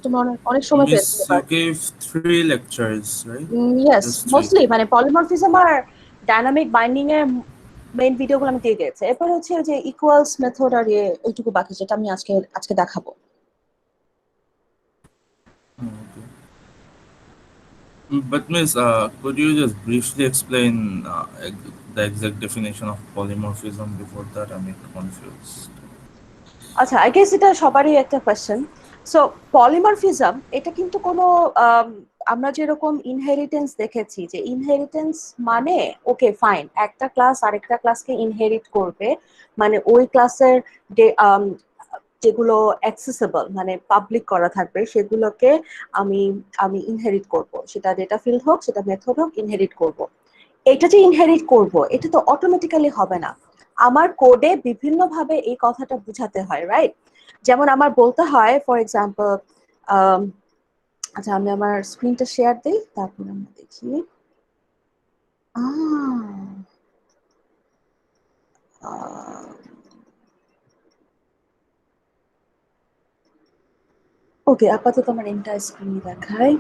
তুমি অনেক অনেক সময় পেয়েছো Miss, এবার। you gave 3 lectures, right? Yes, Just three. Mostly মানে পলিমরফিজম আর ডায়নামিক বাইন্ডিং এর মেইন ভিডিওগুলো আমি দিয়ে গেছি। এরপর হচ্ছে যে ইকুয়ালস মেথড আর ওইটুকু বাকি, যেটা আমি আজকে আজকে দেখাবো। Okay. But Miss, could you just briefly explain the exact definition of polymorphism? Before that, I'm a bit confused. আচ্ছা, আই গেস এটা সবারই একটা কোয়েশ্চেন। সো পলিমরফিজম এটা কিন্তু কোনো আম, আমরা যেরকম ইনহেরিটেন্স দেখেছি, যে ইনহেরিটেন্স মানে ওকে ফাইন, একটা ক্লাস আরেকটা ক্লাসকে ইনহেরিট করবে, মানে ওই ক্লাসের যেগুলো অ্যাক্সেসেবল মানে পাবলিক করা থাকবে সেগুলোকে আমি আমি ইনহেরিট করব, সেটা ডেটা ফিল্ড হোক সেটা মেথড হোক, ইনহেরিট করব। এটা যে ইনহেরিট করব এটা তো অটোমেটিক্যালি হবে না, আমার কোডে বিভিন্ন ভাবে এই কথাটা বুঝাতে হয়, রাইট? যেমন আমার বলতে হয় ফর এক্সাম্পল, আচ্ছা আমি আমার স্ক্রিনটা শেয়ার দিই, তারপর আমরা দেখি। ওকে, আপাতত আমার এন্টার স্ক্রিন দেখায়।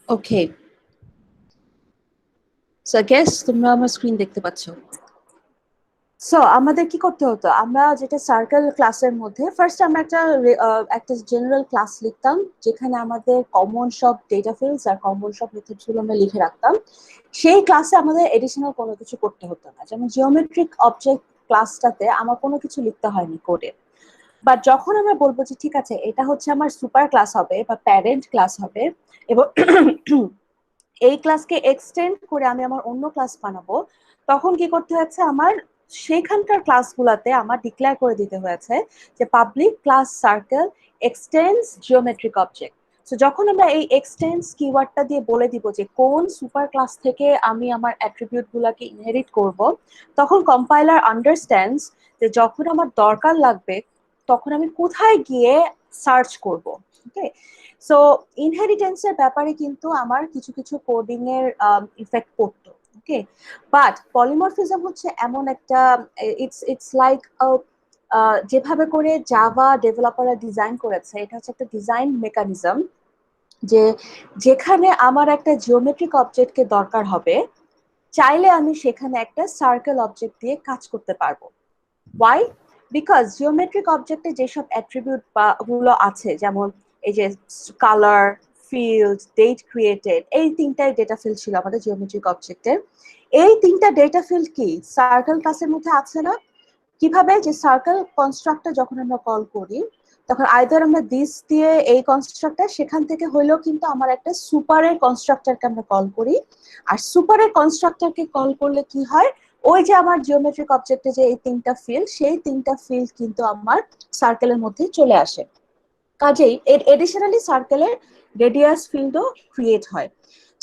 ওকে, সো গেস তোমরা আমার স্ক্রিন দেখতে পাচ্ছ। সো আমাদের কি করতে হতো, আমরা যেটা সার্কেল ক্লাসের মধ্যে ফার্স্ট আমরা একটা জেনারেল ক্লাস লিখতাম, যেখানে আমাদের কমন সব ডেটা ফিল্ডস আর কমন সব মেথডস গুলো আমরা লিখে রাখতাম। সেই ক্লাসে আমাদের এডিশনাল কোনো কিছু করতে হতো না, যেমন জিওমেট্রিক অবজেক্ট ক্লাসটাতে আমার কোনো কিছু লিখতে হয়নি কোডে। বাট যখন আমরা বলবো যে ঠিক আছে এটা হচ্ছে আমার সুপার ক্লাস হবে বা প্যারেন্ট ক্লাস হবে, এবং এই ক্লাসকে এক্সটেন্ড করে আমি আমার অন্য ক্লাস বানাবো, তখন কি করতে হচ্ছে আমার, সেখানকার ক্লাসগুলোতে আমার ডিক্লেয়ার করে দিতে হয়েছে যে public class circle এক্সটেন্স geometric object. তো যখন আমরা এই এক্সটেন্স কিওয়ার্ডটা দিয়ে বলে দিব যে কোন সুপার ক্লাস থেকে আমি আমার অ্যাট্রিবিউট গুলাকে ইনহেরিট করব, তখন কম্পাইলার আন্ডারস্ট্যান্ডস যে যখন আমার দরকার লাগবে তখন আমি কোথায় গিয়ে সার্চ করব। ওকে, সো ইনহেরিটেন্সের ব্যাপারে কিন্তু আমার কিছু কিছু কোডিং এর ইফেক্ট পড়তো। ওকে, বাট পলিমরফিজম হচ্ছে এমন একটা, ইটস ইটস লাইক যেভাবে করে জাভা ডেভেলপাররা ডিজাইন করেছে, এটা হচ্ছে একটা ডিজাইন মেকানিজম, যে যেখানে আমার একটা জিওমেট্রিক অবজেক্টকে দরকার হবে, চাইলে আমি সেখানে একটা সার্কেল অবজেক্ট দিয়ে কাজ করতে পারবো। ওয়াই? বিকজ জিওমেট্রিক অবজেক্টে যেসব অ্যাট্রিবিউট বা গুলো আছে, যেমন এই যে কালার, ফিল্ড, ডেট ক্রিয়েটেড, এই তিনটাই ডেটা ফিল্ড ছিল আমাদের জিওমেট্রিক অবজেক্টের। এই তিনটা ডেটা ফিল্ড কি সার্কেল ক্লাসের মধ্যে আছে না? কিভাবে, যে সার্কেল কনস্ট্রাক্টর যখন আমরা কল করি, তখন আইদার আমরা দিস দিয়ে এই কনস্ট্রাক্টর, সেখান থেকে হইলেও কিন্তু আমার একটা সুপারের কনস্ট্রাক্টরকে আমরা কল করি। আর সুপারের কনস্ট্রাক্টরকে কল করলে কি হয়, ওই যে আমার জিওমেট্রিক অবজেক্টে যে এই তিনটা ফিল্ড, সেই তিনটা ফিল্ড কিন্তু আমার সার্কেলের মধ্যে চলে আসে। কাজেই এর এডিশনালি সার্কেলের রেডিয়াস ফিল্ডও ক্রিয়েট হয়।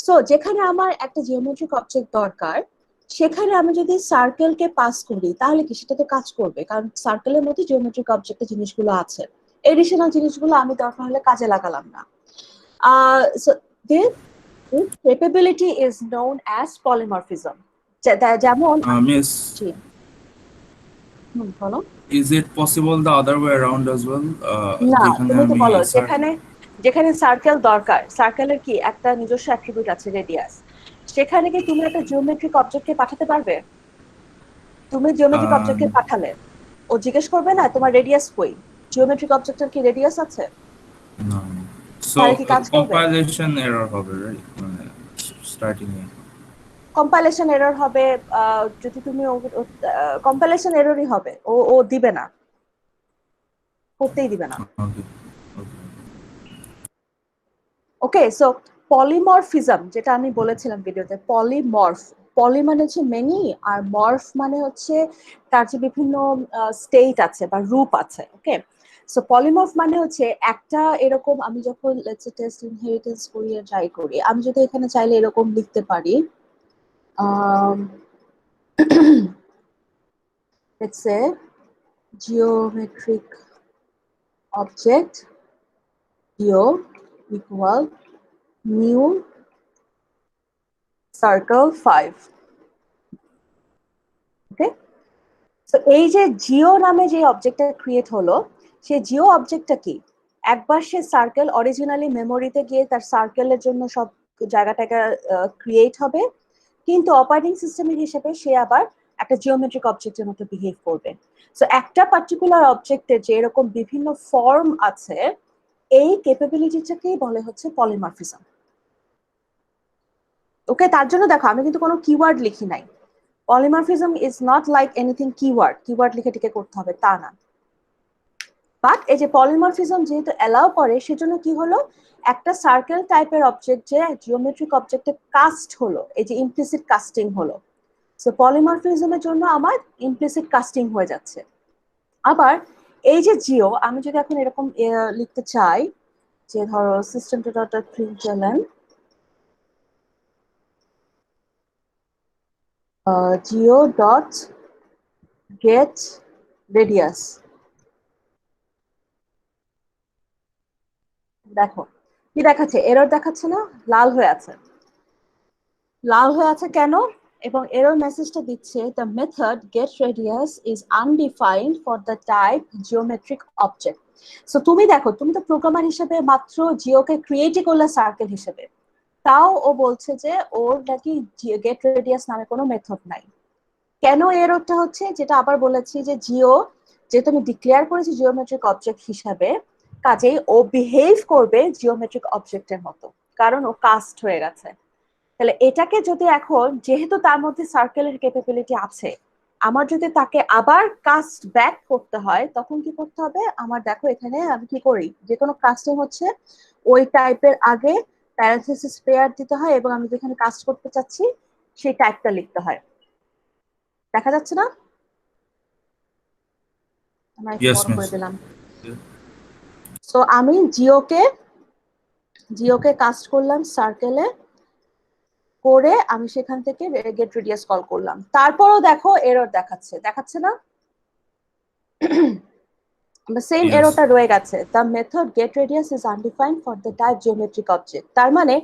সো যেখানে আমার একটা জিওমেট্রিক অবজেক্ট দরকার, সেখানে আমি যদি সার্কেলকে পাস করি তাহলে কি সেটা তো কাজ করবে, কারণ সার্কেলের মধ্যে জিওমেট্রিক অবজেক্টের জিনিসগুলো আছে। এডিশনাল জিনিসগুলো আমি দরকার হলে কাজে লাগালাম না। So this capability is known as polymorphism। যেমন, Miss, জি, বলো। Is it possible the other way around as well? না, যেখানে তুমি তো আমি বলো স্যার যেখানে যেখানে সার্কেল দরকার, সার্কেলের কি একটা নিজস্ব অ্যাট্রিবিউট আছে রেডিয়াস, সেখানে কি তুমি একটা জিওমেট্রিক অবজেক্টকে পাঠাতে পারবে? তুমি জিওমেট্রিক অবজেক্টকে পাঠালে ও জিজ্ঞেস করবে না তোমার রেডিয়াস কই, জিওমেট্রিক অবজেক্টের কি রেডিয়াস আছে? না, সো তাহলে কি কাজ করবে? কম্পাইলেশন এরর হবে, রাইট? মানে স্টার্টিং এ। কম্পাইলেশন এরর হবে। যদি তুমি কম্পাইলেশন এররই হবে, ও ও দিবে না, করতেই দিবে না। ওকে, ওকে। ওকে, সো পলিমরফিজম যেটা আমি বলেছিলাম ভিডিওতে, পলিমরফ, পলি মানে হচ্ছে মেনি, আর মরফ মানে হচ্ছে তার যে বিভিন্ন স্টেট আছে বা রূপ আছে। ওকে, সো পলিমরফ মানে হচ্ছে একটা এরকম, আমি যখন টেস্ট ইনহেরিটেন্স করিয়ে ট্রাই করি, আমি যদি এখানে চাইলে এরকম লিখতে পারি, let's say geometric object geo equal new circle 5. ওকে, তো এই যে জিও নামে যে অবজেক্টটা ক্রিয়েট হলো, সেই জিও অবজেক্টটা কি, একবার সে সার্কেল অরিজিনালি মেমোরিতে গিয়ে তার সার্কেলের জন্য সব জায়গাটাকে ক্রিয়েট হবে, কিন্তু অপারেটিং সিস্টেমের হিসেবে সে আবার একটা জিওমেট্রিক অবজেক্টের মতো বিহেভ করবে। সো একটা পার্টিকুলার অবজেক্টের যে এরকম বিভিন্ন ফর্ম আছে, এই ক্যাপাবিলিটিটাকেই বলে হচ্ছে পলিমরফিজম। ওকে, তার জন্য দেখো আমি কিন্তু কোনো কিওয়ার্ড লিখি নাই। Polymorphism is not like anything keyword, keyword লিখে টিকে করতে হবে তা না। বাট এই যে পলিমরফিজম যেহেতু অ্যালাউ করে, সেজন্য কি হলো, একটা সার্কেল টাইপের অবজেক্ট যে জিওমেট্রিক অবজেক্টে কাস্ট হলো, এই যে ইমপ্লিসিট কাস্টিং হলো। সো পলিমরফিজমের জন্য আমার ইমপ্লিসিট কাস্টিং হয়ে যাচ্ছে। আবার এই যে জিও, আমি যদি এখন এরকম লিখতে চাই যে ধরো system dot println Jio dot gate radius, দেখো কি দেখাচ্ছে, এরর দেখাচ্ছে না, লাল হয়ে আছে। লাল হয়ে আছে কেন? এবং এরর মেসেজটা দিচ্ছে the method get radius is undefined for the type geometric object. So তুমি দেখো, তুমি তো প্রোগ্রামার হিসেবে মাত্র জিওকে ক্রিয়েটই করলে সার্কেল হিসেবে, তাও ও বলছে যে ওর নাকি গেট রেডিয়াস নামে কোনো মেথড নাই। কেন এররটা হচ্ছে, যেটা আবার বলেছি যে জিও যেহেতু আমি ডিক্লেয়ার করেছি জিওমেট্রিক অবজেক্ট হিসাবে, কাজেই ও বিহেভ করবে জিওমেট্রিক অবজেক্টের মতো, কারণ ও কাস্ট হয়ে গেছে। তাহলে এটাকে যদি এখন, যেহেতু তার মধ্যে সার্কেলের ক্যাপাবিলিটি আছে, আমার যদি তাকে আবার কাস্ট ব্যাক করতে হয়, তখন কি করতে হবে আমার, দেখো এখানে আমি কি করি, যে কোনো কাস্টিং হচ্ছে ওই টাইপের আগে প্যারেনথেসিস পেয়ার দিতে হয়, এবং আমি যেখানে কাস্ট করতে চাচ্ছি সেই টাইপটা লিখতে হয়। দেখা যাচ্ছে না? আমরা একটু ইয়েস বড় মিস। করে দিলাম। সো আমি জিওকে জিওকে কাস্ট করলাম সার্কেলে, করে আমি সেখান থেকে গেট রেডিয়াস কল করলাম, তারপরও দেখো এরর দেখাচ্ছে, দেখাচ্ছে না? Same yes. এররটা রয়ে গেছে, the method get radius is undefined for the type geometric object. তার মানে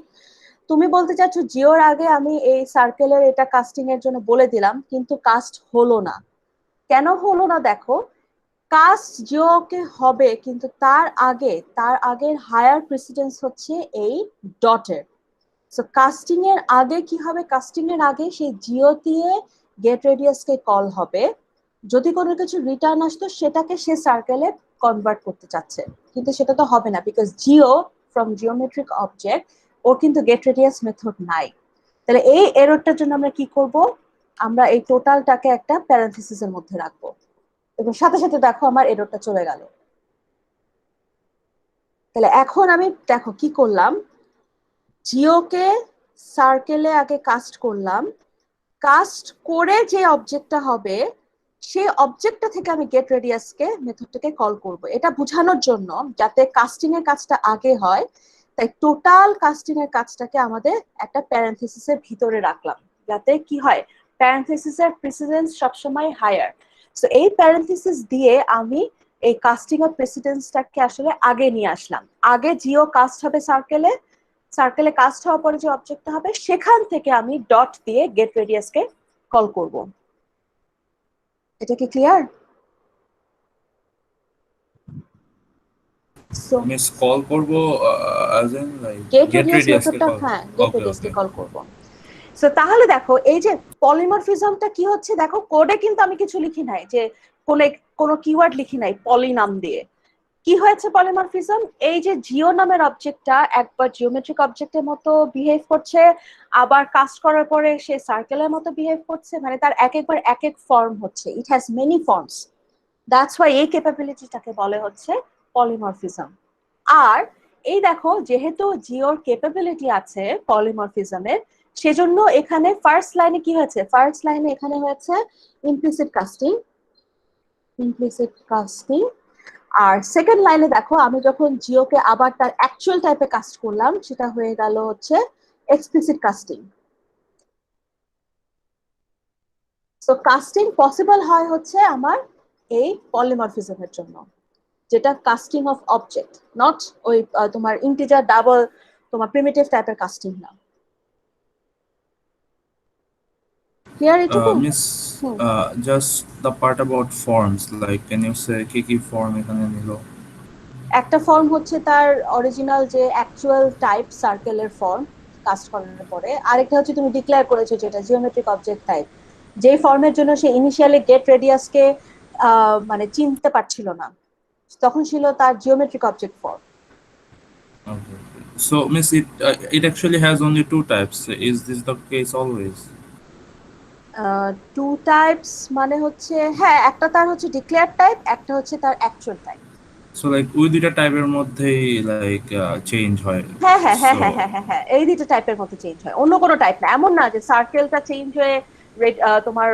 তুমি বলতে চাচ্ছ জিওর আগে আমি এই সার্কেলের এটা কাস্টিং এর জন্য বলে দিলাম, কিন্তু কাস্ট হলো না। কেন হলো না দেখো, কাস্ট জিওকে হবে, কিন্তু তার আগের হায়ার প্রেসিডেন্স হচ্ছে এই ডটের। সো কাস্টিং এর আগে কি হবে, কাস্টিং এর আগে সেই জিও দিয়ে গেট রেডিয়াস কে কল হবে, যদি কোনো কিছু রিটার্ন আসতো সেটাকে সে সার্কেলে কনভার্ট করতে চাচ্ছে, কিন্তু সেটা তো হবে না, because geo from geometric object ওর কিন্তু গেট রেডিয়াস মেথড নাই। তাহলে এই এররটার জন্য আমরা কি করব, আমরা এই টোটালটাকে একটা প্যারেনথেসিসের মধ্যে রাখবো, এবং সাথে সাথে দেখো আমার এররটা চলে গেল। তাহলে এখন আমি দেখো কি করলাম, জিওকে সার্কেলে আগে কাস্ট করলাম, কাস্ট করে যে অবজেক্টটা হবে সেই অবজেক্টটা থেকে আমি গেট রেডিয়াসকে মেথডটাকে কল করব, এটা বোঝানোর জন্য যাতে কাস্টিং এর কাজটা আগে হয়। তাই টোটাল কাস্টিং এর কাজটাকে আমাদের একটা প্যারেনথেসিসের ভিতরে রাখলাম, যাতে কি হয়, প্যারেনথেসিসের প্রেসিডেন্স সবসময় হায়ার। সো এই প্যারেনথেসিস দিয়ে আমি এই কাস্টিং অফ প্রেসিডেন্সটাকে আসলে আগে নিয়ে আসলাম। আগে জিও কাস্ট হবে সার্কেলে, সার্কেলে কাস্ট হওয়ার পরে যে অবজেক্টটা হবে সেখান থেকে আমি ডট দিয়ে গেট রেডিয়াসকে কল করব। এটা কি ক্লিয়ার? সো মিস কল করব as in like get get radius ready আজকে মেথডটা, কল। হ্যাঁ গেট ওকে রেডিয়াসকে ওকে। কল করব। সো তাহলে দেখো এই যে পলিমরফিজমটা কি হচ্ছে, দেখো কোডে কিন্তু আমি কিছু লিখি নাই যে কোন কোনো কিওয়ার্ড লিখি নাই পলি নাম দিয়ে। কি হয়েছে পলিমরফিজম, এই যে জিও নামের অবজেক্টটা একবার জিওমেট্রিক অবজেক্টের মতো বিহেভ করছে, আবার কাস্ট করার পরে সে সার্কেলের মতো বিহেভ করছে, মানে তার এক একবার এক এক ফর্ম হচ্ছে, it has many forms. That's why এই ক্যাপাবিলিটিটাকে বলে হচ্ছে পলিমরফিজম। আর এই দেখো যেহেতু জিওর ক্যাপাবিলিটি আছে পলিমরফিজমের, সেজন্য এখানে ফার্স্ট লাইনে কি হয়েছে, ফার্স্ট লাইনে এখানে হয়েছে ইমপ্লিসিট কাস্টিং, ইমপ্লিসিট কাস্টিং। আর সেকেন্ড লাইনে দেখো আমি যখন জিওকে আবার তার অ্যাকচুয়াল টাইপে কাস্ট করলাম, সেটা হয়ে গেল হচ্ছে explicit casting. So casting possible হয় হচ্ছে আমার এই পলিমরফিজমের জন্য, যেটা কাস্টিং অফ অবজেক্ট, নট ওই তোমার ইন্টিজার ডাবল তোমার প্রিমিটিভ টাইপের কাস্টিং না। ক্লিয়ার এটুকু? Miss hmm. just the part about forms, like can you say কি ফর্ম এখানে নিল? একটা ফর্ম হচ্ছে তার অরিজিনাল যে অ্যাকচুয়াল টাইপ সার্কেলের ফর্ম কাস্ট করার পরে, আরেকটা হচ্ছে তুমি ডিক্লেয়ার করেছো যেটা জিওমেট্রিক অবজেক্ট টাইপ, যেই ফর্মের জন্য সে ইনিশিয়ালি গেট রেডিয়াসকে মানে চিনতে পারছিল না, তখন ছিল তার geometric object form. Okay. So miss it actually has only two types. Is this the case always? Two types মানে হচ্ছে, হ্যাঁ একটা তার হচ্ছে ডিক্লেয়ার টাইপ, একটা হচ্ছে তার অ্যাকচুয়াল টাইপ। So like ওই দুইটা টাইপের মধ্যেই like চেঞ্জ হয়। হ্যাঁ হ্যাঁ হ্যাঁ So হ্যাঁ হ্যাঁ হ্যাঁ হ্যাঁ, এই দুটো টাইপের মধ্যে চেঞ্জ হয়, অন্য কোনো টাইপ না। এমন না যে সার্কেলটা চেঞ্জ হয়ে তোমার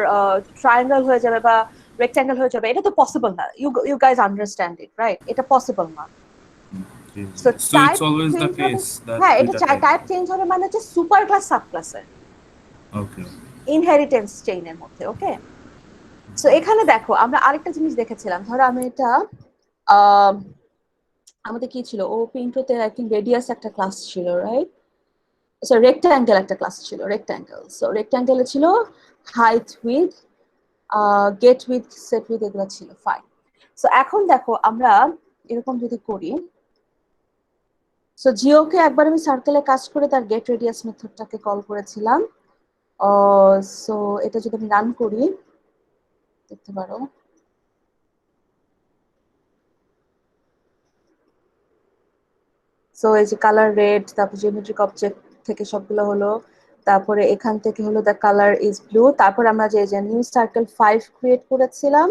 ট্রায়াঙ্গেল হয়ে যাবে বা রেক্ট্যাঙ্গেল হয়ে যাবে, এটা তো পসিবল না। You guys understand it right, এটা পসিবল না। So so type it's always the change হবে, case that হ্যাঁ এটা দুইটা টাইপ। টাইপ চেঞ্জ হবে মানে হচ্ছে সুপার ক্লাস সাব ক্লাসের Okay. ইনহেরিটেন্স চেইনের মধ্যে। ওকে, সো এখানে দেখো আমরা আরেকটা জিনিস দেখেছিলাম, ধরো আমি এটা আহ আমাদের কি ছিল ও পিন্টোতে আই থিঙ্ক রেডিয়াস একটা ক্লাস ছিল রাইট, সো রেক্ট্যাঙ্গেল একটা ক্লাস ছিল, রেক্ট্যাঙ্গেল। সো রেক্ট্যাঙ্গেলে ছিল height with get with set with এগুলো ছিল, ফাইন। সো এখন দেখো আমরা এরকম যদি করি, সো জিওকে একবার আমি সার্কেলে কাজ করে তার গেট রেডিয়াস মেথডটাকে কল করেছিলাম। সো এটা যদি আমি রান করি দেখতে পারো, সো এই যে কালার রেড, তারপর জিওমেট্রিক অবজেক্ট থেকে সবগুলো হলো, তারপরে এখান থেকে হলো দ্য কালার ইজ ব্লু, তারপর আমরা যে নিউ সার্কেল 5 ক্রিয়েট করেছিলাম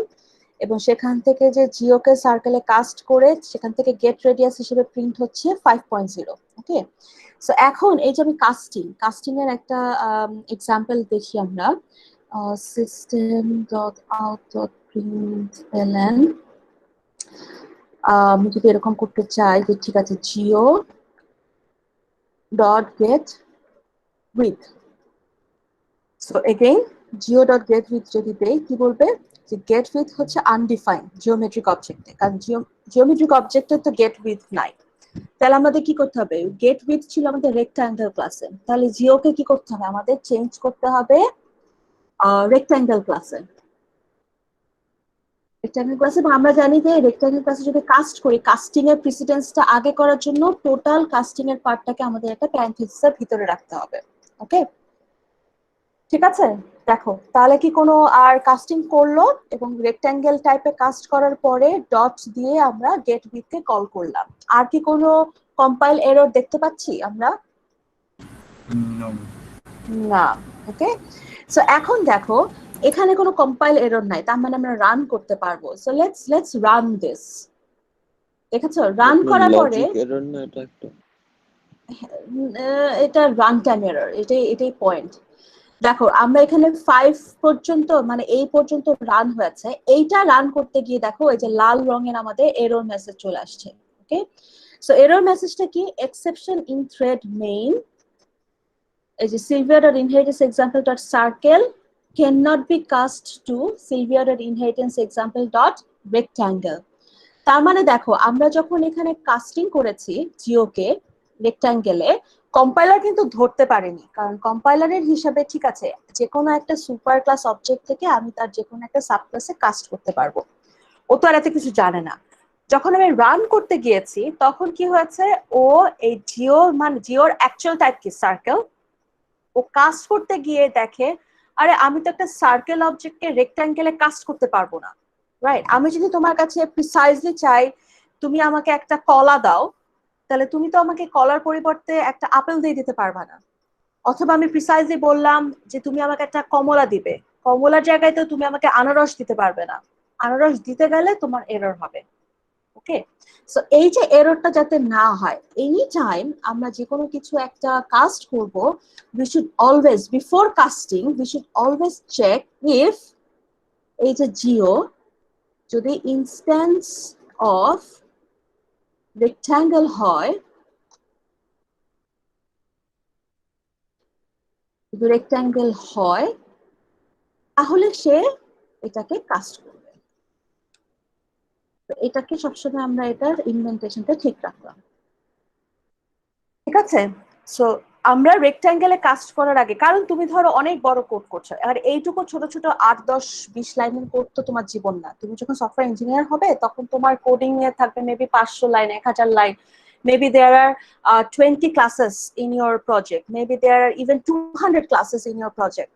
এবং সেখান থেকে যে জিওকে সার্কেলে কাস্ট করে সেখান থেকে গেট রেডিয়াস হিসেবে প্রিন্ট হচ্ছে 5.0। ওকে, সো এখন এই যে আমি কাস্টিং এর একটা এক্সাম্পল দেখি আমরা, system dot out dot print LN. আমি যদি এরকম করতে চাই যে ঠিক আছে geo dot get with, so again geo dot get with যদি দেই কি বলবে যে গেট উইথ হচ্ছে আনডিফাইন্ড জিওমেট্রিক অবজেক্টে, কারণ জিওমেট্রিক অবজেক্টে তো গেট উইথ নাই। তাহলে আমাদের কি করতে হবে, গেট উইথ ছিল আমাদের রেক্ট্যাঙ্গেল ক্লাসে, তাহলে জিওকে কি করতে হবে, আমাদের চেঞ্জ করতে হবে রেক্ট্যাঙ্গেল ক্লাসে। রেক্ট্যাঙ্গেল ক্লাসে আমরা জানি যে রেক্ট্যাঙ্গেল ক্লাসে যদি কাস্ট করি, কাস্টিং এর প্রিসিডেন্সটা আগে করার জন্য টোটাল কাস্টিং এর পার্টটাকে আমাদের একটা প্যারেনথেসিসের ভিতরে রাখতে হবে। ওকে, ঠিক আছে। দেখো তাহলে কি কোনো আর কাস্টিং করলো এবং রেক্ট্যাঙ্গেল টাইপে কাস্ট করার পরে ডট দিয়ে আমরা গেট উইথকে কল করলাম, আর কি কোনো কম্পাইল এরর দেখতে পাচ্ছি আমরা? No. না। ওকে, সো এখন দেখো এখানে কোনো কম্পাইল এরর নাই, তার মানে আমরা রান করতে পারবো। So let's run this. দেখেছো রান আপনার করার পরে লজিক এরর না এটা একটা? এটা রান টাইম এরর, এটাই পয়েন্ট। দেখো আমরা এখানে 5 পর্যন্ত মানে এই পর্যন্ত রান হয়েছে, এইটা রান করতে গিয়ে দেখো এই যে লাল রঙের আমাদের এরর মেসেজ চলে আসছে। ওকে, সো এরর মেসেজটা কি, এক্সেপশন ইন থ্রেড মেইন, এই যে Sylvia.inheritance example dot circle cannot be cast to Sylvia.inheritance example dot rectangle। তার মানে দেখো আমরা যখন এখানে কাস্টিং করেছি জিওকে রেক্ট্যাঙ্গেলে, কম্পাইলার কিন্তু ধরতে পারেনি, কারণ কম্পাইলারের হিসাবে ঠিক আছে যে কোনো একটা সুপার ক্লাস অবজেক্ট থেকে আমি তার যে কোনো একটা সাব ক্লাসে কাস্ট করতে পারবো, ও তো আর এত কিছু জানে না। যখন আমি রান করতে গিয়েছি তখন কি হয়েছে, ও এই জিও মানে জিওর অ্যাকচুয়াল টাইপ কি সার্কেল, ও কাস্ট করতে গিয়ে দেখে আরে আমি তো একটা সার্কেল অবজেক্টকে রেক্ট্যাঙ্গেলে কাস্ট করতে পারবো না, রাইট? আমি যদি তোমার কাছে প্রিসাইজলি চাই তুমি আমাকে একটা কলা দাও, তাহলে তুমি তো আমাকে কলার পরিবর্তে একটা আপেল দিয়ে দিতে পারবা না। অথবা আমি প্রিসাইজলি বললাম যে তুমি আমাকে একটা কমলা দিবে, কমলার জায়গায় তো তুমি আমাকে আনারস দিতে পারবে না, আনারস দিতে গেলে তোমার এরর হবে। ওকে, সো এই যে এররটা যাতে না হয়, এনি টাইম আমরা যে কোনো কিছু একটা কাস্ট করব, we should always before casting we should always check if এই যে জিও যদি ইনস্ট্যান্স অফ রেক্ট্যাঙ্গেল হয়, যদি রেক্ট্যাঙ্গেল হয় তাহলে সে এটাকে কাস্ট করবে। তো এটাকে সবসময় আমরা এটার ইনডেন্টেশনটা ঠিক রাখলাম, ঠিক আছে? সো আমরা রেক্ট্যাঙ্গেলে কাস্ট করার আগে, কারণ তুমি ধরো অনেক বড় কোড করছো, আর এইটুকু ছোট ছোট 8, 10, 20 লাইনের কোড তো তোমার জীবন না। তুমি যখন সফটওয়্যার ইঞ্জিনিয়ার হবে তখন তোমার কোডিং এ থাকবে maybe 500 line, 1000 line, maybe there are 20 classes in your project, maybe there are even 200 classes in your project.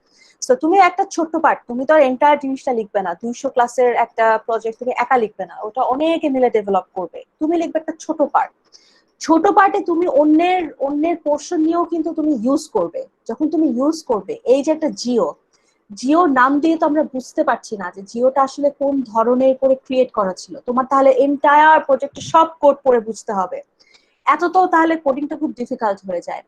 So তুমি একটা ছোট্ট পার্ট, তুমি তো আর এন্টায়ার জিনিসটা লিখবে না, 200 ক্লাসের একটা প্রজেক্ট তুমি একা লিখবে না, ওটা অনেকে মিলে ডেভেলপ করবে, তুমি লিখবে একটা ছোট পার্ট। ছোট পার্টে তুমি অন্যের অন্যের পোর্শন নিয়েও কিন্তু তুমি ইউজ করবে। যখন তুমি ইউজ করবে, এই যে একটা জিও, জিও নাম দিয়ে তো আমরা বুঝতে পারছি না যে জিওটা আসলে কোন ধরনের করে ক্রিয়েট করা ছিল, তোমার তাহলে এন্টায়ার প্রজেক্টের সব কোড পড়ে বুঝতে হবে, এত তো তাহলে কোডিংটা খুব ডিফিকাল্ট হয়ে যায়।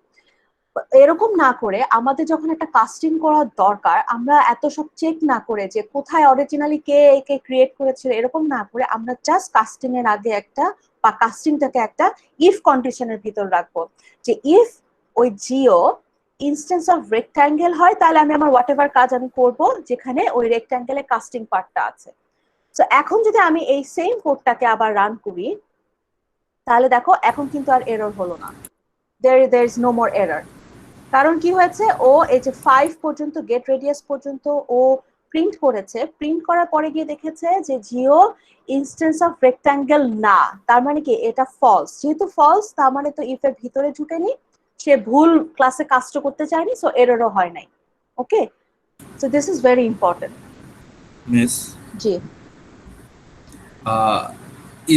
এরকম না করে আমাদের যখন একটা কাস্টিং করার দরকার, আমরা এত সব চেক না করে যে কোথায় অরিজিনালি কে একে ক্রিয়েট করেছিল, এরকম না করে আমরা জাস্ট কাস্টিং এর আগে একটা বা কাস্টিংটাকে একটা ইফ কন্ডিশনের ভিতর রাখবো, যে ইফ ওই জিও ইনস্টেন্স অফ রেক্ট্যাঙ্গেল হয় তাহলে আমি আমার হোয়াট এভার কাজ আমি করব যেখানে ওই রেক্ট্যাঙ্গেলের কাস্টিং পার্টটা আছে। তো এখন যদি আমি এই সেম কোডটাকে আবার রান করি, তাহলে দেখো এখন কিন্তু আর এরর হলো না, there is no more error। কারণ কি হয়েছে, ও এই যে 5 পর্যন্ত গেট রেডিয়াস পর্যন্ত ও প্রিন্ট করেছে, প্রিন্ট করার পরে গিয়ে দেখেছে যে জিও ইনস্টেন্স অফ রেক্ট্যাঙ্গেল না, তার মানে কি এটা ফলস, যেহেতু ফলস তার মানে তো ইফ এর ভিতরে ঢুকেনি, সে ভুল ক্লাসে কাস্ট করতে চায়নি, সো এররও হয় নাই। Okay, so this is very important. মিস, জি,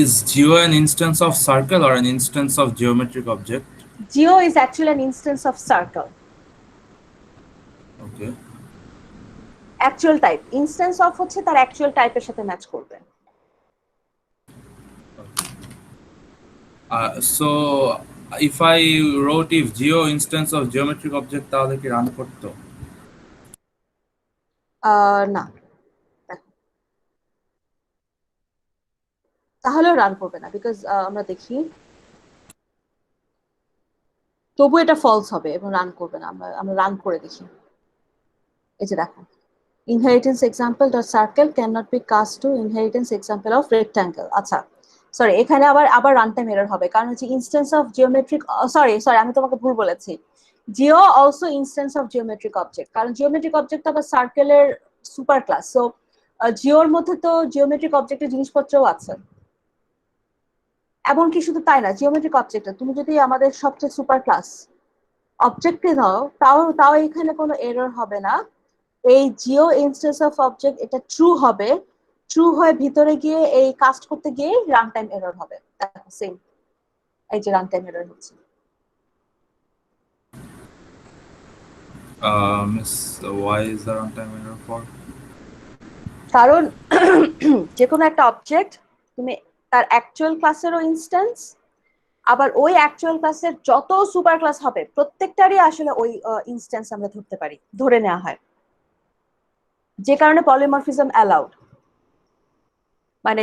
is geo an instance of circle or an instance of geometric object? Jio is actually an instance of circle, Okay. Actual type, instance of হচ্ছে তার actual টাইপের সাথে match করবে। So if I wrote if geo instance of geometric object তাহলে কি run করতো? না, তাহলেও রান করবে না, বিকজ আমরা দেখি তবু এটা ফলস হবে এবং রান করবে না। আমরা আমরা রান করে দেখি, এই যে দেখো, inheritance example dot circle cannot be cast to inheritance example of rectangle। আচ্ছা, সরি, এখানে আবার আবার রান টাইম এরর হবে, কারণ হচ্ছে instance of geometric, sorry sorry আমি তোমাকে ভুল বলেছি, Jio also instance of geometric object, কারণ জিওমেট্রিক অবজেক্ট আবার সার্কেলের সুপার ক্লাস। সো জিওর মধ্যে তো জিওমেট্রিক অবজেক্টের জিনিসপত্রও আছে। এমনকি শুধু তাই না, জিওমেট্রিক অবজেক্টে তুমি যদি আমাদের সবচেয়ে সুপার ক্লাস অবজেক্টে দাও, তাও তাও এখানে কোনো এরর হবে না। এই জিও ইনস্টেন্স অফ অবজেক্ট এটা ট্রু হবে, ট্রু হয়ে ভিতরে গিয়ে এই কাস্ট করতে গিয়ে রান টাইম এরর হবে। সেম, এই যে রান টাইম এরর হচ্ছে, Miss, why is the runtime error for? কারণ যে কোনো একটা অবজেক্ট তুমি তার অ্যাকচুয়াল ক্লাসেরও ইনস্ট্যান্স, আবার ওই অ্যাকচুয়াল ক্লাসের যত সুপার ক্লাস হবে প্রত্যেকটারই আসলে ওই ইনস্ট্যান্স আমরা ধরতে পারি, ধরে নেওয়া হয়, যে কারণে পলিমরফিজম অ্যালাউড। মানে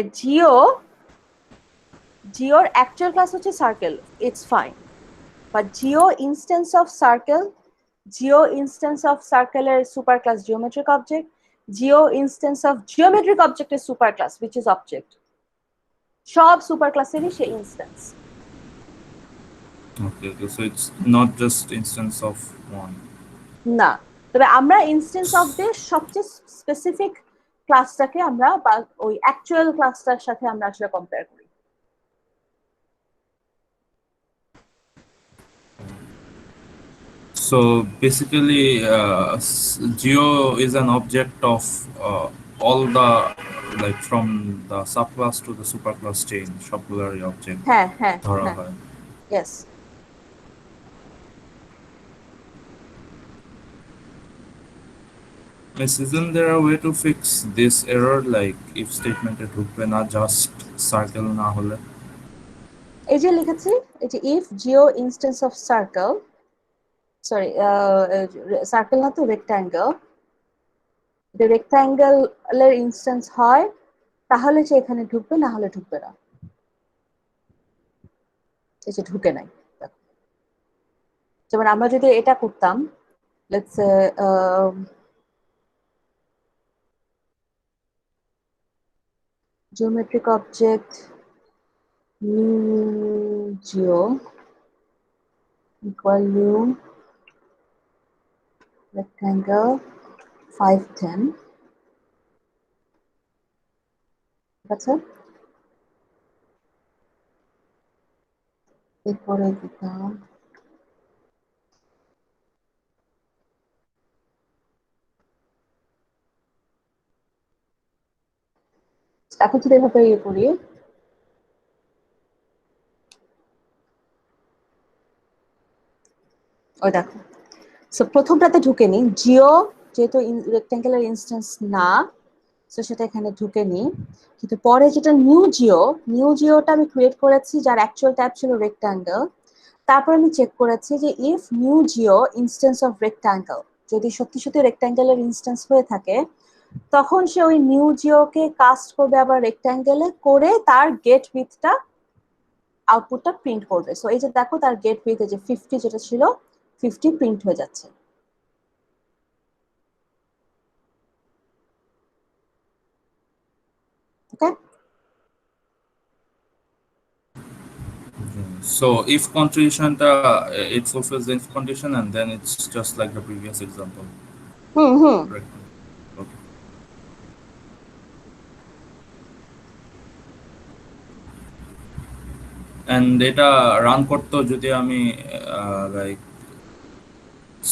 জিওর অ্যাকচুয়াল ক্লাস হচ্ছে circle, it's fine, but geo instance of circle, geo instance of সার্কেলের super class geometric object, geo instance of geometric অবজেক্টের super class which is object, সব সুপার ক্লাসেরই সে instance. Okay, so it's not just instance of one. না, তবে আমরা instance of দিয়ে সবচেয়ে স্পেসিফিক ক্লাসটাকে আমরা বা ওই অ্যাকচুয়াল ক্লাসটার সাথে আমরা আসলে কম্পেয়ার করি। So basically, geo is an object of all the, like from the subclass to the superclass chain, সবগুলোরই object হ্যাঁ হ্যাঁ ধরা হ্যাঁ হয়। Yes. Miss, isn't there a way to fix this error, like if statement এ ঢুকবে না just circle না হলে? এই যে লিখেছি, এই যে if Jio instance of circle, sorry circle না তো রেক্ট্যাঙ্গেল, রেক্ট্যাঙ্গেলের ইনস্টেন্স হয় তাহলে সে এখানে ঢুকবে, না হলে ঢুকবে না। এই যে ঢুকে নাই। যেমন আমরা যদি এটা করতাম, let's say geometric object new geo equal new rectangle 510, ঠিক আছে? এরপরে দিতাম এখন যদি এভাবে ইয়ে করি, ওই দেখো, সো প্রথমটাতে ঢুকে নি, জিও যেহেতু রেক্ট্যাঙ্গেলের ইনস্ট্যান্স না, সো সেটা এখানে ঢুকে নি। কিন্তু পরে যেটা নিউ জিওটা আমি ক্রিয়েট করেছি, যার অ্যাকচুয়াল টাইপ ছিল রেক্ট্যাঙ্গেল। তারপর আমি চেক করেছি যে if new Jio instance of rectangle, যদি সত্যি সত্যি রেক্ট্যাঙ্গেলের ইনস্ট্যান্স হয়ে থাকে, তখন সে ওই নিউ জিওকে কাস্ট করবে আবার রেক্ট্যাঙ্গেলে করে, তার গেট উইথটা আউটপুটটা প্রিন্ট করবে। সো এই যে দেখো, তার গেট উইথ যে 50 যেটা ছিল 50 প্রিন্ট হয়ে যাচ্ছে। ওকে, So if condition it fulfills the if condition and then it's just like the previous example. Hmm hmm Correct. Okay. And এটা রান করতো যদি আমি লাইক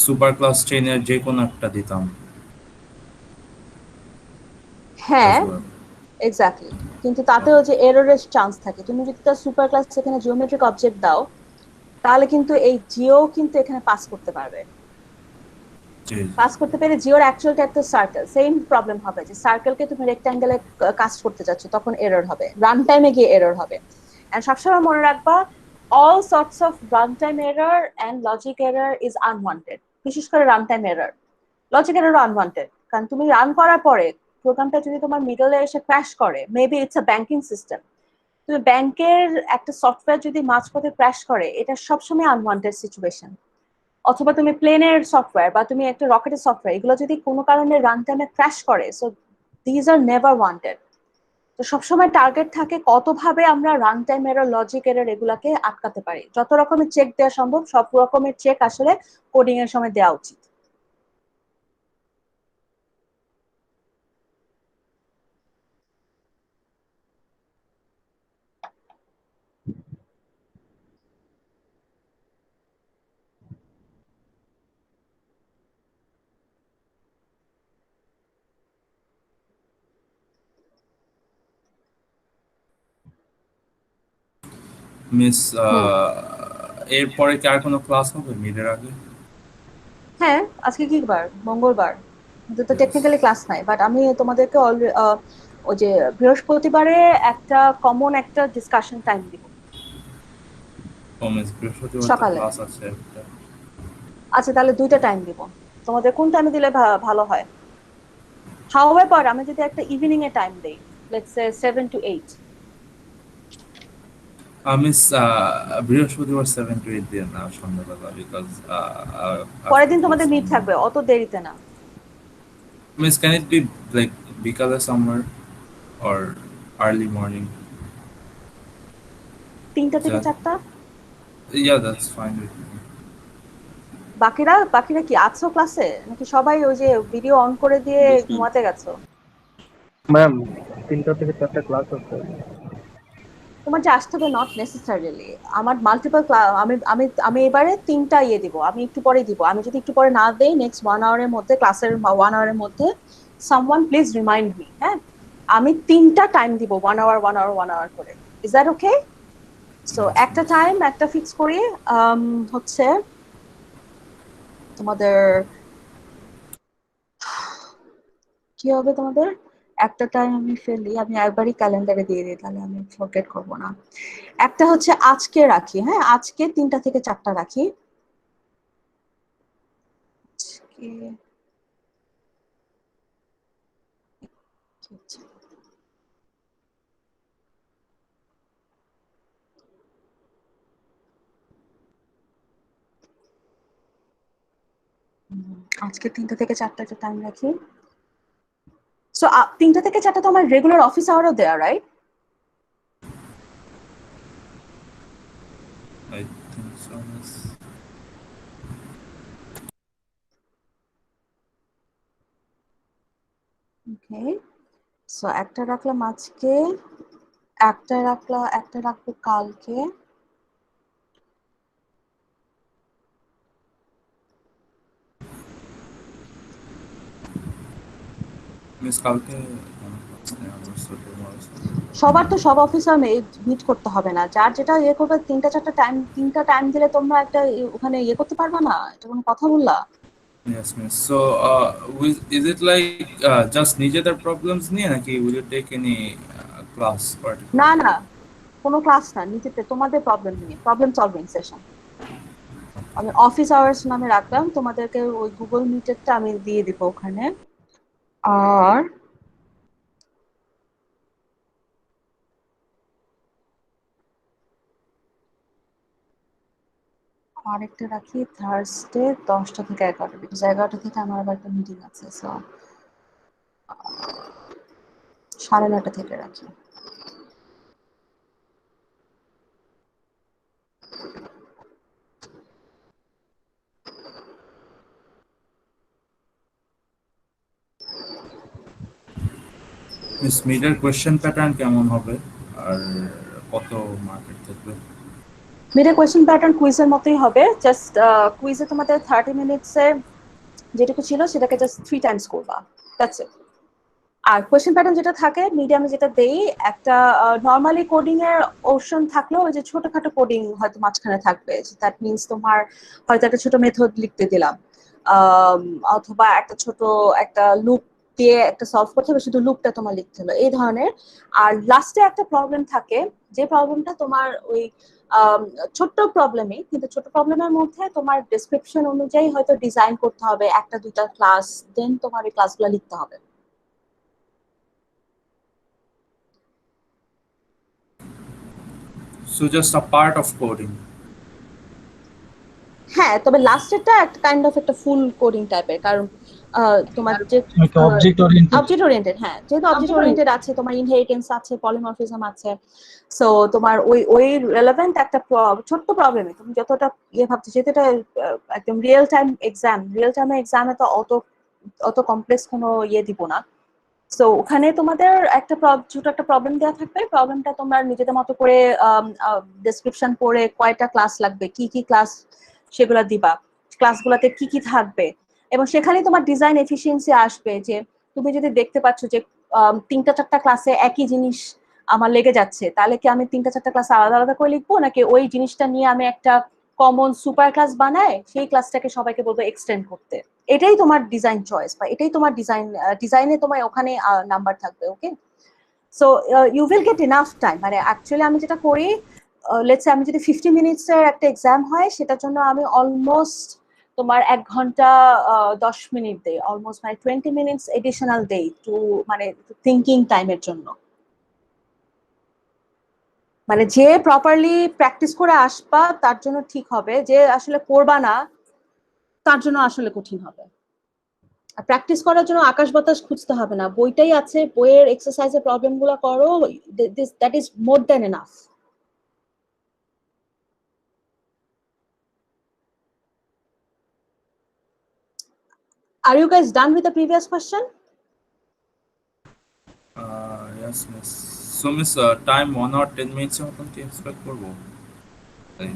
সুপার ক্লাস চেইনের যে কোনো একটা দিতাম হ্যাঁ as well. এক্স্যাক্টলি। কিন্তু তাতেও যে এররের চান্স থাকে, তুমি যদি তার সুপার ক্লাস এখানে জিওমেট্রিক অবজেক্ট দাও, তাহলে কিন্তু এই জিও কিন্তু এখানে পাস করতে পারবে। জি পাস করতে পেরে জিওর অ্যাকচুয়াল টাইপ তো সার্কেল, সেম প্রবলেম হবে যে সার্কেলকে তুমি রেক্ট্যাঙ্গেলে কাস্ট করতে যাচ্ছ, তখন এরর হবে, রান টাইমে গিয়ে এরর হবে। এন্ড সবসময় মনে রাখবা, all sorts of run time error and logic error is unwanted. বিশেষ করে run time error, logic error unwanted. কারণ তুমি রান করার পরে প্রোগ্রামটা যদি তোমার মিডলে এসে ক্র্যাশ করে, maybe it's a banking system, তুমি ব্যাংকের একটা সফটওয়্যার যদি মাঝপথে ক্র্যাশ করে, এটা সবসময় আনওয়ান্টেড সিচুয়েশন। অথবা তুমি প্লেনের সফটওয়্যার বা তুমি একটা রকেটের সফটওয়্যার, এগুলো যদি কোনো কারণে রান টাইমে ক্র্যাশ করে, so these are never wanted. তো সবসময় টার্গেট থাকে কতভাবে আমরা run time error, logic error এগুলাকে আটকাতে পারি। যত রকমের চেক দেওয়া সম্ভব সব রকমের চেক আসলে কোডিং এর সময় দেওয়া উচিত। মিস, হুম, এরপরে কি আর কোনো ক্লাস হবে মিডের আগে? হ্যাঁ, আজকে কি বার? মঙ্গলবার। কিন্তু তো Yes. টেকনিক্যালি ক্লাস নাই, বাট আমি তোমাদেরকে ওই যে বৃহস্পতিবারে একটা কমন একটা ডিসকাশন টাইম দিব ও মিস, বৃহস্পতিবার তো সকালে। ক্লাস আছে একটা। আচ্ছা, তাহলে দুইটা টাইম দিব। তোমাদের কোন টাইমে দিলে ভালো হয়? হাউএভার আমি যদি একটা ইভিনিং এ টাইম দেই, লেটস সে 7 to 8, মিস, বৃহস্পতিবার 7 to 8 দিয়ে না সন্ধ্যাবেলা, বিকজ পরের দিন তোমাদের মিট থাকবে, অত দেরিতে না। Miss, can it be like বিকালে সামওয়্যার or early morning? 3টা থেকে That, 4টা। yeah, that's fine with me. বাকিরা কি আছো ক্লাসে, নাকি সবাই ওই যে ভিডিও অন করে দিয়ে Yes, ma'am. ঘুমাতে গেছো? ম্যাম 3টা থেকে 4টা ক্লাস হচ্ছে। তোমার যে আসতে হবে নট নেসেসারিলি। আমার মাল্টিপল ক্লাস, আমি আমি আমি এবারে 3টা দিব, আমি একটু পরে দিব। আমি যদি একটু পরে না দেই নেক্সট 1 আওয়ারের মধ্যে, ক্লাসের 1 আওয়ারের মধ্যে, সামওয়ান প্লিজ রিমাইন্ড মি। হ্যাঁ, আমি 3টা টাইম দিব, 1 আওয়ার 1 আওয়ার 1 আওয়ার করে। Is that okay? So Yes, একটা yes. টাইম একটা ফিক্স করি। হচ্ছে তোমাদের কি হবে, তোমাদের একটা টাইম আমি ফেলি, আমি একবারই ক্যালেন্ডারে দিয়ে দিই, তাহলে আমি ফরগেট করবো না। একটা হচ্ছে আজকে রাখি, হ্যাঁ আজকে 3টা থেকে 4টা রাখি। আজকে কি হচ্ছে? আজকে 3টা থেকে 4টা একটা টাইম রাখি। সো 3টা থেকে 4টা তো আমার রেগুলার অফিস আওয়ারও দেয়া, right? I think so, yes. Okay, so একটা রাখলাম আজকে, একটা রাখবো কালকে। Miss কালকে আমার সাথে সবার তো সব অফিসে মিট করতে হবে না, যার যেটা ইয়ে করবে। 3টা টাইম দিলে তোমরা একটা ওখানে ইয়ে করতে পারবে না, এটা কোনো কথা বললা? Yes, miss. So, is it like just নিজেদের problems নিয়ে নাকি will you take any class না particularly? না, কোনো ক্লাস না, নিজেতে তোমাদের প্রবলেম নিয়ে, প্রবলেম সলভিং সেশন। আমি অফিস আওয়ার্স নামে রাখলাম, তোমাদেরকে ওই গুগল মিটেরটা আমি দিয়ে দিব ওখানে। আর আরেকটা রাখি থার্সডে 10টা থেকে 11টা, বিকজ 11টা থেকে আমার আবার একটা মিটিং আছে। সো 9:30 থেকে রাখি। মিস মিডের কোয়েশ্চেন প্যাটার্ন কেমন হবে আর কত মার্কেট থাকবে? মিডে কোয়েশ্চেন প্যাটার্ন কুইজের মতোই হবে, জাস্ট কুইজে তোমাদের 30 মিনিটসে যেটুকু ছিল সেটাকে জাস্ট 3 টাইমস করবা, দ্যাটস ইট। আর কোয়েশ্চেন প্যাটার্ন যেটা থাকে মিডিয়ামে, যেটা দেই, একটা নর্মালি কোডিং এর অপশন থাকলেও ওই যে ছোটখাটো কোডিং হয়তো মাঝখানে থাকবে। দ্যাট মিনস তোমার হয়তো একটা ছোট মেথড লিখতে দিলাম, আম, অথবা একটা ছোট একটা লুপ দিয়ে একটা সলভ করতে হবে, শুধু লুপটা তোমার লিখতে হলো, এই ধরনের। আর লাস্টে একটা প্রবলেম থাকে, যে প্রবলেমটা তোমার ওই আম, ছোট্ট প্রবলেমই, কিন্তু ছোট প্রবলেমের মধ্যে তোমার ডেসক্রিপশন অনুযায়ী হয়তো ডিজাইন করতে হবে একটা দুইটা ক্লাস, দেন তোমার এই ক্লাসগুলো লিখতে হবে। So just a part of coding. হ্যাঁ, তবে লাস্টেরটা একটা কাইন্ড অফ একটা ফুল কোডিং টাইপের, কারণ তোমার যে like object oriented. Object oriented, হ্যাঁ যেহেতু অবজেক্ট ওরিয়েন্টেড আছে, তোমার ইনহেরিটেন্স আছে, পলিমরফিজম আছে। সো তোমার ওই ওই রেলেভেন্ট একটা ছোট্ট প্রবলেমে তুমি যতটা ইয়ে ভাবছো, যেহেতু এটা একদম রিয়েল টাইম এক্সাম, রিয়েল টাইমে এক্সামে তো অত অত কমপ্লেক্স কোনো ইয়ে দিব না। সো ওখানে তোমাদের একটা ছোট একটা প্রবলেম দেওয়া থাকবে, প্রবলেমটা তোমরা নিজেদের মতো করে ডেসক্রিপশন পড়ে কয়টা ক্লাস লাগবে, কি কি ক্লাস সেগুলো দিবা, ক্লাসগুলোতে কি কি থাকবে, এবং সেখানে তোমার ডিজাইন এফিসিয়েন্সি আসবে। যে তুমি যদি দেখতে পাচ্ছ যে 3টা 4টা ক্লাসে একই জিনিস আমার লেগে যাচ্ছে, তাহলে কি আমি 3টা 4টা ক্লাস আলাদা আলাদা করে লিখবো, নাকি ওই জিনিসটা নিয়ে আমি একটা কমন সুপার ক্লাস বানায় সেই ক্লাসটাকে সবাইকে বলবো এক্সটেন্ড করতে। এটাই তোমার ডিজাইন চয়েস, বা এটাই তোমার ডিজাইনে তোমার ওখানে নাম্বার থাকবে। Okay, so you will get enough time. মানে অ্যাকচুয়ালি আমি যেটা করি, লেটস আমি যদি 50 মিনিটস এর একটা এক্সাম হয়, সেটার জন্য আমি অলমোস্ট তোমার 1 ঘন্টা 10 মিনিট দেই, অলমোস্ট মানে 20 মিনিটস এডিশনাল দেই টু, মানে থিঙ্কিং টাইমের জন্য। মানে যে প্রপারলি প্র্যাকটিস করে আসবা তার জন্য ঠিক হবে, যে আসলে করবা না তার জন্য আসলে কঠিন হবে। আর প্র্যাকটিস করার জন্য আকাশ বাতাস খুঁজতে হবে না, বইটাই আছে, বইয়ের এক্সারসাইজের প্রবলেম গুলো করো, that is more than enough. Are you guys done with the previous question? Yes, miss. So miss, time 1 or 10 minutes এর মতন কি এক্সপেক্ট করবো? তাই